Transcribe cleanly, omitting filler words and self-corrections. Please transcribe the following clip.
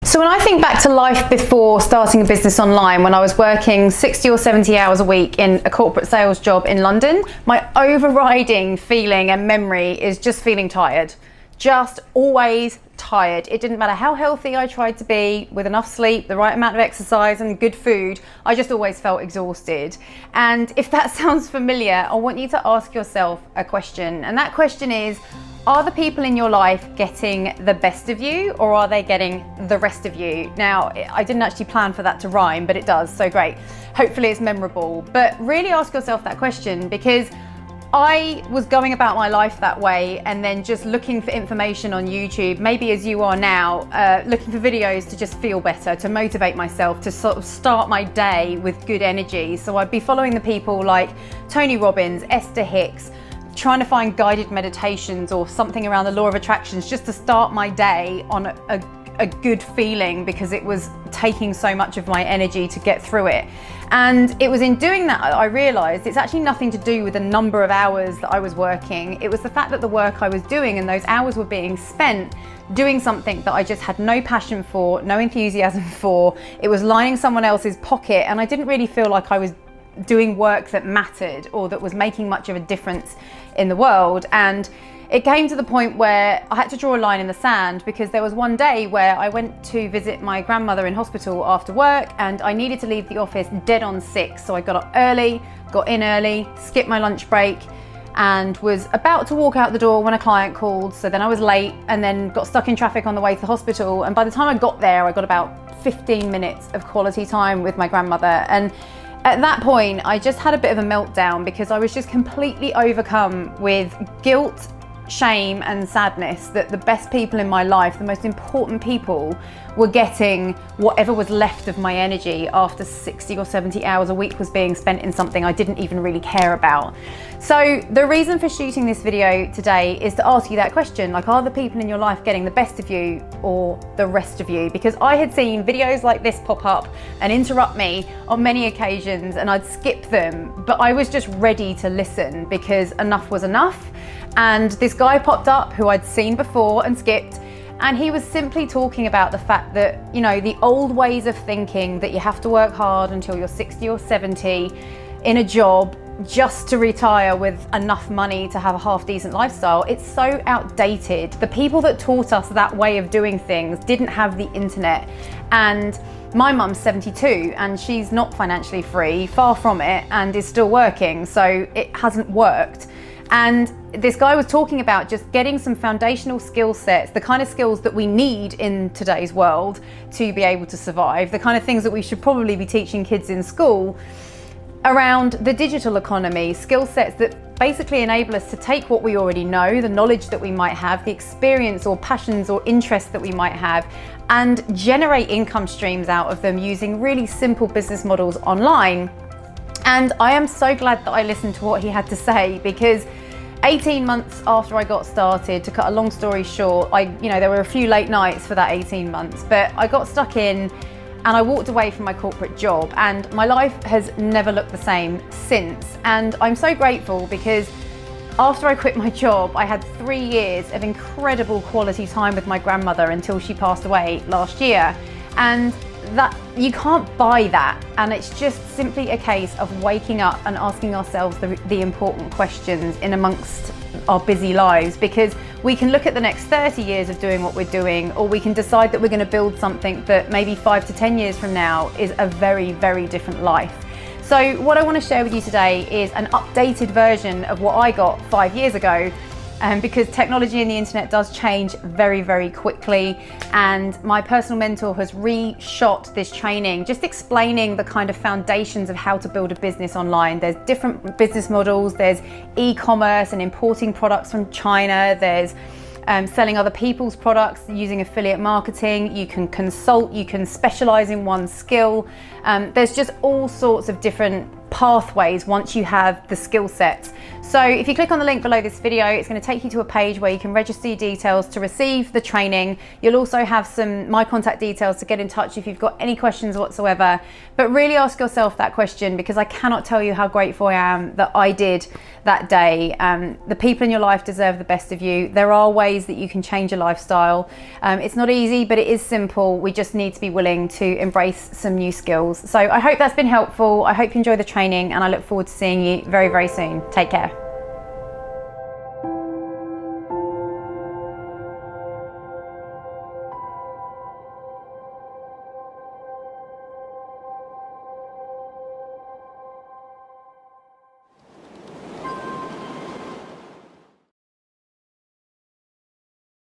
So when I think back to life before starting a business online, when I was working 60 or 70 hours a week in a corporate sales job in London, my overriding feeling and memory is just feeling tired. Just always tired. It didn't matter how healthy I tried to be, with enough sleep, the right amount of exercise and good food, I just always felt exhausted. And if that sounds familiar, I want you to ask yourself a question. And that question is, are the people in your life getting the best of you, or are they getting the rest of you? Now, I didn't actually plan for that to rhyme, but it does, so great. Hopefully it's memorable. But really ask yourself that question, because I was going about my life that way and then just looking for information on YouTube, maybe as you are now, looking for videos to just feel better, to motivate myself, to sort of start my day with good energy. So I'd be following the people like Tony Robbins, Esther Hicks, trying to find guided meditations or something around the law of attractions just to start my day on a good feeling, because it was taking so much of my energy to get through it. And it was in doing that I realized it's actually nothing to do with the number of hours that I was working. It was the fact that the work I was doing and those hours were being spent doing something that I just had no passion for, no enthusiasm for. It was lining someone else's pocket, and I didn't really feel like I was doing work that mattered or that was making much of a difference in the world. And it came to the point where I had to draw a line in the sand, because there was one day where I went to visit my grandmother in hospital after work, and I needed to leave the office dead on 6. So I got up early, got in early, skipped my lunch break, and was about to walk out the door when a client called. So then I was late, and then got stuck in traffic on the way to the hospital. And by the time I got there, I got about 15 minutes of quality time with my grandmother. And at that point, I just had a bit of a meltdown, because I was just completely overcome with guilt, shame and sadness that the best people in my life, the most important people, were getting whatever was left of my energy after 60 or 70 hours a week was being spent in something I didn't even really care about. So the reason for shooting this video today is to ask you that question, like, are the people in your life getting the best of you or the rest of you? Because I had seen videos like this pop up and interrupt me on many occasions, and I'd skip them, but I was just ready to listen, because enough was enough. And this guy popped up who I'd seen before and skipped, and he was simply talking about the fact that, you know, the old ways of thinking that you have to work hard until you're 60 or 70 in a job just to retire with enough money to have a half decent lifestyle, it's so outdated. The people that taught us that way of doing things didn't have the internet. And my mum's 72 and she's not financially free, far from it, and is still working, so it hasn't worked. And this guy was talking about just getting some foundational skill sets, the kind of skills that we need in today's world to be able to survive, the kind of things that we should probably be teaching kids in school around the digital economy, skill sets that basically enable us to take what we already know, the knowledge that we might have, the experience or passions or interests that we might have, and generate income streams out of them using really simple business models online. And I am so glad that I listened to what he had to say, because 18 months after I got started, to cut a long story short, there were a few late nights for that 18 months, but I got stuck in and I walked away from my corporate job, and my life has never looked the same since. And I'm so grateful, because after I quit my job, I had 3 years of incredible quality time with my grandmother until she passed away last year. And that, you can't buy that, and it's just simply a case of waking up and asking ourselves the important questions in amongst our busy lives, because we can look at the next 30 years of doing what we're doing, or we can decide that we're going to build something that maybe 5 to 10 years from now is a very, very different life. So what I want to share with you today is an updated version of what I got 5 years ago, because technology and the internet does change very, very quickly. And my personal mentor has reshot this training, just explaining the kind of foundations of how to build a business online. There's different business models. There's e-commerce and importing products from China. There's selling other people's products using affiliate marketing. You can consult, you can specialize in one skill. There's just all sorts of different pathways once you have the skill sets. So if you click on the link below this video, it's going to take you to a page where you can register your details to receive the training. You'll also have my contact details to get in touch if you've got any questions whatsoever. But really ask yourself that question, because I cannot tell you how grateful I am that I did that day. The people in your life deserve the best of you. There are ways that you can change your lifestyle. It's not easy, but it is simple. We just need to be willing to embrace some new skills. So I hope that's been helpful. I hope you enjoy the training, and I look forward to seeing you very, very soon. Take care.